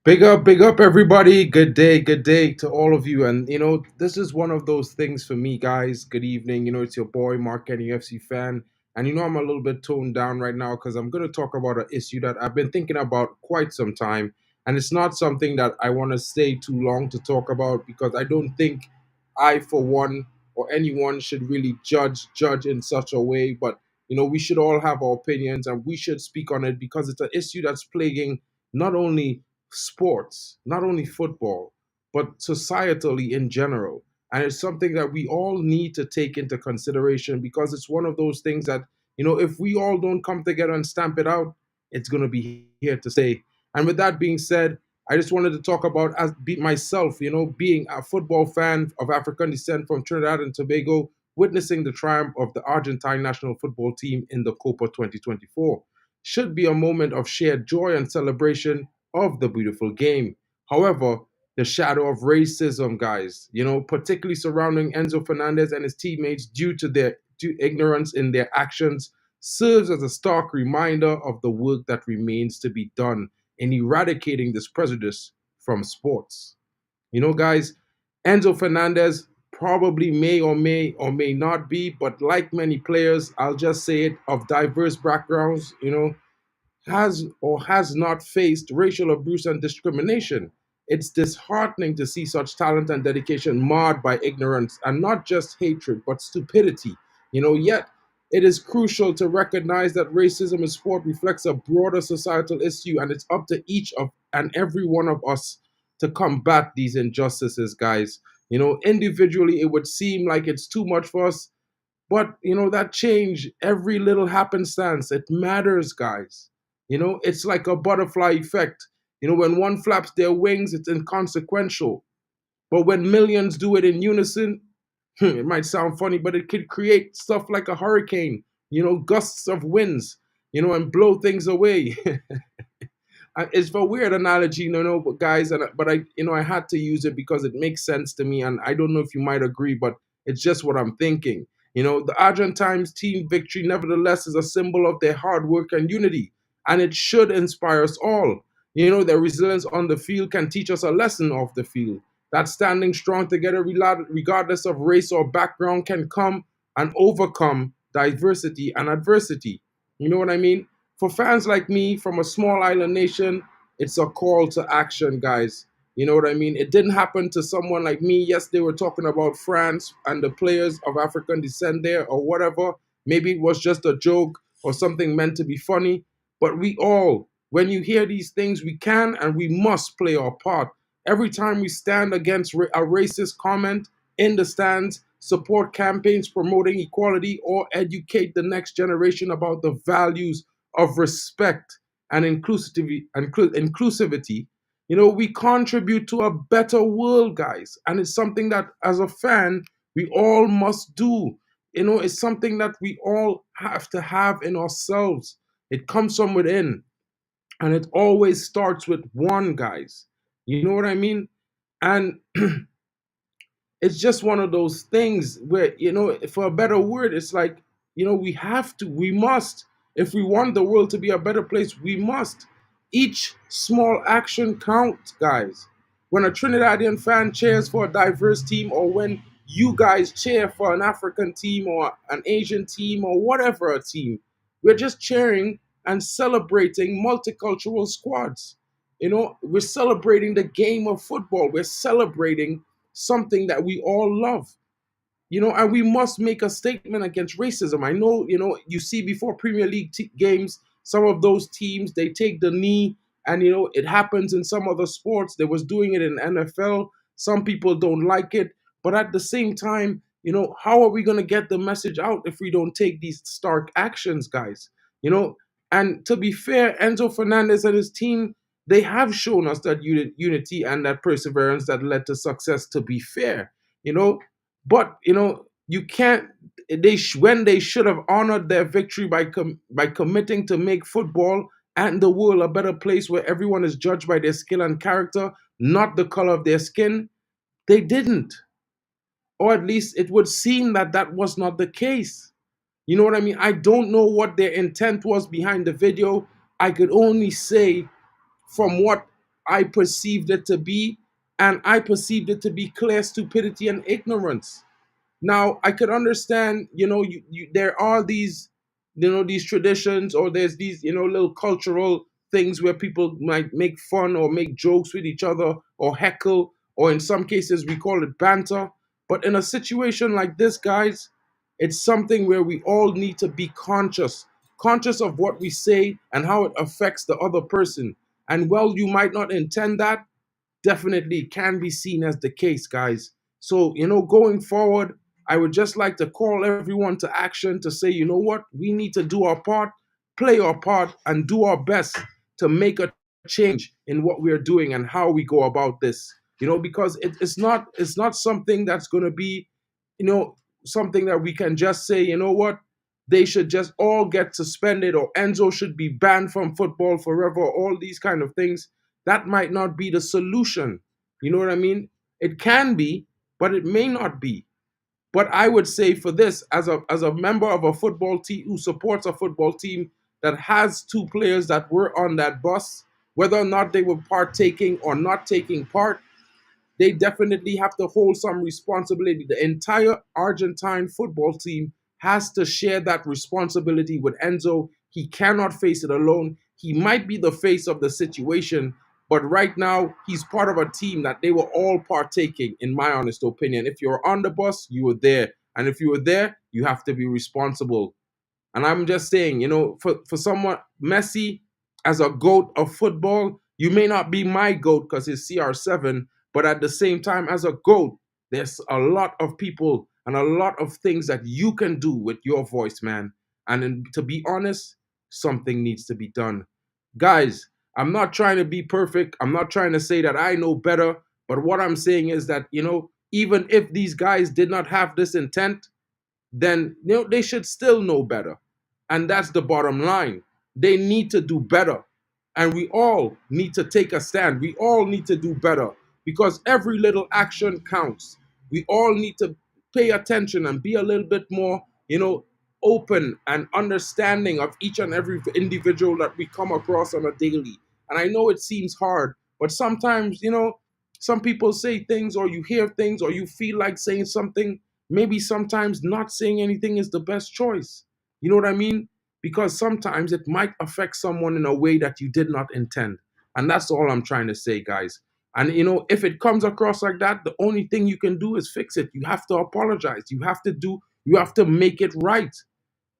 Big up, everybody. Good day to all of you. And this is one of those things for me, guys. Good evening. It's your boy Mark, any UFC fan, and I'm a little bit toned down right now because I'm going to talk about an issue that I've been thinking about quite some time, and it's not something that I want to stay too long to talk about because I don't think I, for one, or anyone should really judge in such a way. But we should all have our opinions and we should speak on it because it's an issue that's plaguing not only sports, not only football, but societally in general. And it's something that we all need to take into consideration because it's one of those things that, if we all don't come together and stamp it out, it's going to be here to stay. And with that being said, I just wanted to talk about myself, being a football fan of African descent from Trinidad and Tobago, witnessing the triumph of the Argentine national football team in the Copa 2024. Should be a moment of shared joy and celebration of the beautiful game. However, the shadow of racism, guys, particularly surrounding Enzo Fernandez and his teammates due to their ignorance in their actions, serves as a stark reminder of the work that remains to be done in eradicating this prejudice from sports. Guys, Enzo Fernandez probably may not be, but like many players, I'll just say it, of diverse backgrounds, has or has not faced racial abuse and discrimination. It's disheartening to see such talent and dedication marred by ignorance and not just hatred, but stupidity. Yet it is crucial to recognize that racism in sport reflects a broader societal issue, and it's up to each of and every one of us to combat these injustices, guys. Individually, it would seem like it's too much for us, but that change, every little happenstance, it matters, guys. It's like a butterfly effect. When one flaps their wings, it's inconsequential. But when millions do it in unison, it might sound funny, but it could create stuff like a hurricane, gusts of winds, and blow things away. It's a weird analogy, but guys, but I had to use it because it makes sense to me, and I don't know if you might agree, but it's just what I'm thinking. The Argentines team victory, nevertheless, is a symbol of their hard work and unity, and it should inspire us all. Their resilience on the field can teach us a lesson off the field. That standing strong together, regardless of race or background, can come and overcome diversity and adversity. You know what I mean? For fans like me from a small island nation, it's a call to action, guys. You know what I mean? It didn't happen to someone like me. Yes, they were talking about France and the players of African descent there or whatever. Maybe it was just a joke or something meant to be funny. But we all, when you hear these things, we can and we must play our part. Every time we stand against a racist comment in the stands, support campaigns promoting equality, or educate the next generation about the values of respect and inclusivity, we contribute to a better world, guys. And it's something that, as a fan, we all must do. It's something that we all have to have in ourselves. It comes from within, and it always starts with one, guys. You know what I mean? And it's just one of those things where, for a better word, it's like, we have to, we must, if we want the world to be a better place, we must. Each small action counts, guys. When a Trinidadian fan cheers for a diverse team, or when you guys cheer for an African team or an Asian team or whatever a team, we're just cheering and celebrating multicultural squads. We're celebrating the game of football. We're celebrating something that we all love. And we must make a statement against racism. I know, you see before Premier League games, some of those teams, they take the knee, and, it happens in some other sports. They was doing it in NFL. Some people don't like it. But at the same time, how are we going to get the message out if we don't take these stark actions, guys? And to be fair, Enzo Fernandez and his team, they have shown us that unity and that perseverance that led to success, to be fair. You know, but you can't. When they should have honored their victory by committing to make football and the world a better place where everyone is judged by their skill and character, not the color of their skin, they didn't. Or at least it would seem that that was not the case. You know what I mean? I don't know what their intent was behind the video. I could only say from what I perceived it to be, and I perceived it to be clear stupidity and ignorance. Now, I could understand, there are these, these traditions, or there's these, little cultural things where people might make fun or make jokes with each other or heckle, or in some cases we call it banter. But in a situation like this, guys, it's something where we all need to be conscious of what we say and how it affects the other person. And while you might not intend that, definitely can be seen as the case, guys. So, going forward, I would just like to call everyone to action to say, you know what, we need to do our part, play our part, and do our best to make a change in what we're doing and how we go about this. Because it's not something that's going to be, something that we can just say, you know what, they should just all get suspended, or Enzo should be banned from football forever, all these kind of things. That might not be the solution. You know what I mean? It can be, but it may not be. But I would say for this, as a member of a football team who supports a football team that has two players that were on that bus, whether or not they were partaking or not taking part, they definitely have to hold some responsibility. The entire Argentine football team has to share that responsibility with Enzo. He cannot face it alone. He might be the face of the situation, but right now he's part of a team that they were all partaking, in my honest opinion. If you're on the bus, you were there. And if you were there, you have to be responsible. And I'm just saying, for someone, Messi, as a GOAT of football, you may not be my GOAT because he's CR7, but at the same time, as a GOAT, there's a lot of people and a lot of things that you can do with your voice, man. To be honest, something needs to be done. Guys, I'm not trying to be perfect. I'm not trying to say that I know better. But what I'm saying is that, even if these guys did not have this intent, then they should still know better. And that's the bottom line. They need to do better. And we all need to take a stand. We all need to do better because every little action counts. We all need to pay attention and be a little bit more, open and understanding of each and every individual that we come across on a daily. And I know it seems hard, but sometimes, some people say things, or you hear things, or you feel like saying something. Maybe sometimes not saying anything is the best choice. You know what I mean? Because sometimes it might affect someone in a way that you did not intend. And that's all I'm trying to say, guys. And if it comes across like that, the only thing you can do is fix it. You have to apologize. You have to make it right.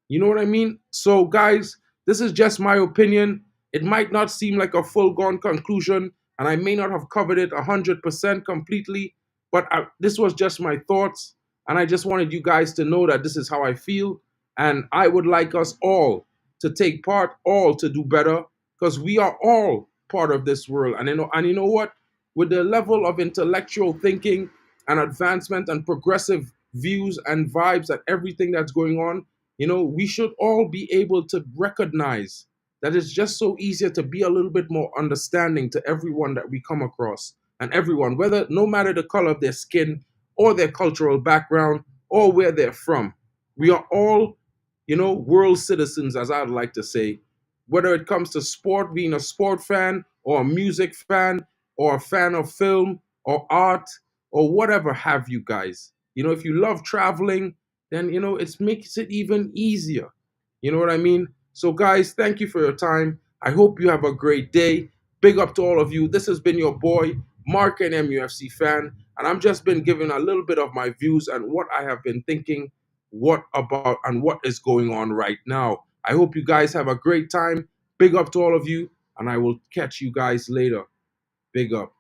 You know what I mean? So, guys, this is just my opinion. It might not seem like a full gone conclusion, and I may not have covered it 100% completely, but this was just my thoughts. And I just wanted you guys to know that this is how I feel. And I would like us all to take part, all to do better, because we are all part of this world. And you know what? With the level of intellectual thinking and advancement and progressive views and vibes and everything that's going on, we should all be able to recognize that it's just so easier to be a little bit more understanding to everyone that we come across, and everyone, whether no matter the color of their skin or their cultural background or where they're from. We are all, world citizens, as I'd like to say, whether it comes to sport, being a sport fan or a music fan or a fan of film or art or whatever have you guys. If you love traveling, then it makes it even easier. You know what I mean? So guys, thank you for your time. I hope you have a great day. Big up to all of you. This has been your boy Mark, an MUFC fan, and I've just been giving a little bit of my views and what I have been thinking, what about and what is going on right now. I hope you guys have a great time. Big up to all of you, and I will catch you guys later. Big up.